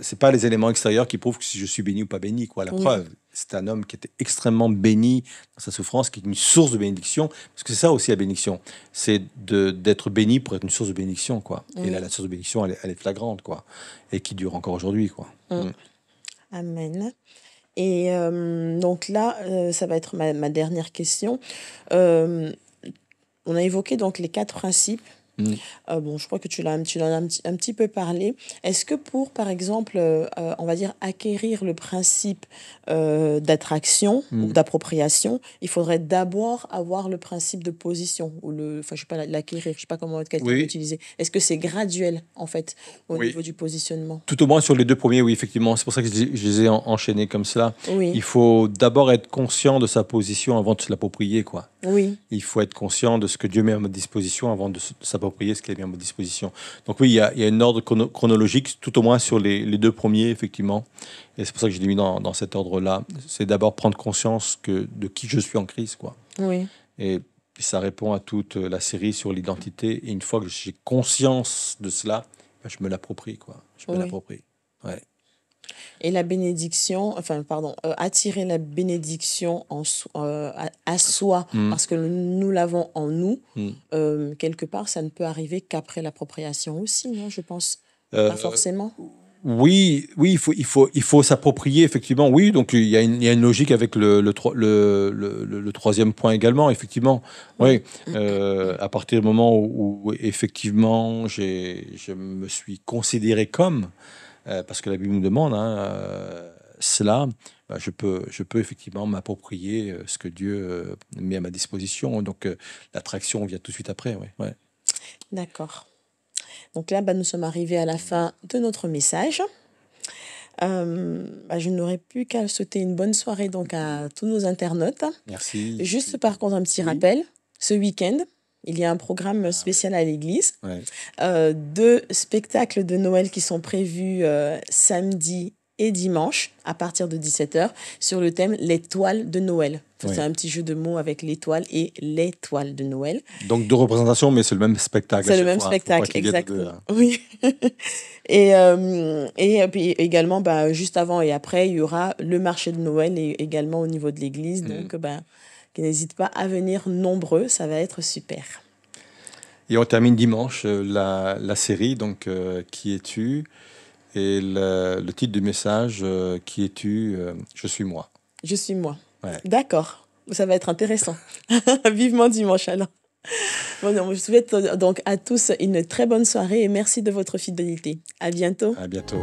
C'est pas les éléments extérieurs qui prouvent que si je suis béni ou pas béni, quoi. La preuve, c'est un homme qui était extrêmement béni dans sa souffrance, qui est une source de bénédiction. Parce que c'est ça aussi la bénédiction. C'est d'être béni pour être une source de bénédiction, quoi. Et là, la source de bénédiction, elle est flagrante, quoi. Et qui dure encore aujourd'hui, quoi. Amen. Et donc là, ça va être ma dernière question. On a évoqué donc les 4 principes. Bon, je crois que tu en as un petit peu parlé. Est-ce que pour, par exemple, on va dire acquérir le principe d'attraction ou d'appropriation, il faudrait d'abord avoir le principe de position ou enfin, je sais pas, l'acquérir, je sais pas comment quelqu'un l'utiliser. Est-ce que c'est graduel en fait au niveau du positionnement? Tout au moins sur les 2 premiers, oui, effectivement. C'est pour ça que je les ai enchaînés comme cela. Oui. Il faut d'abord être conscient de sa position avant de se l'approprier, quoi. Oui. Il faut être conscient de ce que Dieu met à notre disposition avant de s'approprier ce qu'il a mis à notre disposition. Donc oui, il y a un ordre chronologique, tout au moins sur les 2 premiers, effectivement. Et c'est pour ça que je l'ai mis dans cet ordre-là. C'est d'abord prendre conscience de qui je suis en Christ, quoi. Oui. Et ça répond à toute la série sur l'identité. Et une fois que j'ai conscience de cela, je me l'approprie, quoi. Je me l'approprie. Ouais. Et la bénédiction, attirer la bénédiction à soi, parce que nous l'avons en nous, quelque part, ça ne peut arriver qu'après l'appropriation aussi, non, je pense. Pas forcément. Oui, il faut s'approprier, effectivement. Oui, donc il y a une logique avec le troisième point également, effectivement. Oui, à partir du moment où effectivement, je me suis considéré comme... parce que la Bible nous demande cela, je peux effectivement m'approprier ce que Dieu met à ma disposition. Donc, l'attraction vient tout de suite après. Ouais. D'accord. Donc là, nous sommes arrivés à la fin de notre message. Je n'aurais plus qu'à souhaiter une bonne soirée donc, à tous nos internautes. Merci. Juste par contre, un petit rappel. Ce week-end, il y a un programme spécial à l'église. 2 spectacles de Noël qui sont prévus samedi et dimanche à partir de 17h sur le thème l'étoile de Noël. C'est un petit jeu de mots avec l'étoile et l'étoile de Noël. Donc 2 représentations, mais c'est le même spectacle. C'est le même spectacle, exactement. Oui. Et puis également, juste avant et après, il y aura le marché de Noël et également au niveau de l'église. Donc, qui n'hésitent pas à venir nombreux, ça va être super. Et on termine dimanche la série, donc Qui es-tu? Et le titre du message, Qui es-tu? Je suis moi. Je suis moi. Ouais. D'accord, ça va être intéressant. Vivement dimanche alors. Bon, je souhaite donc à tous une très bonne soirée et merci de votre fidélité. À bientôt. À bientôt.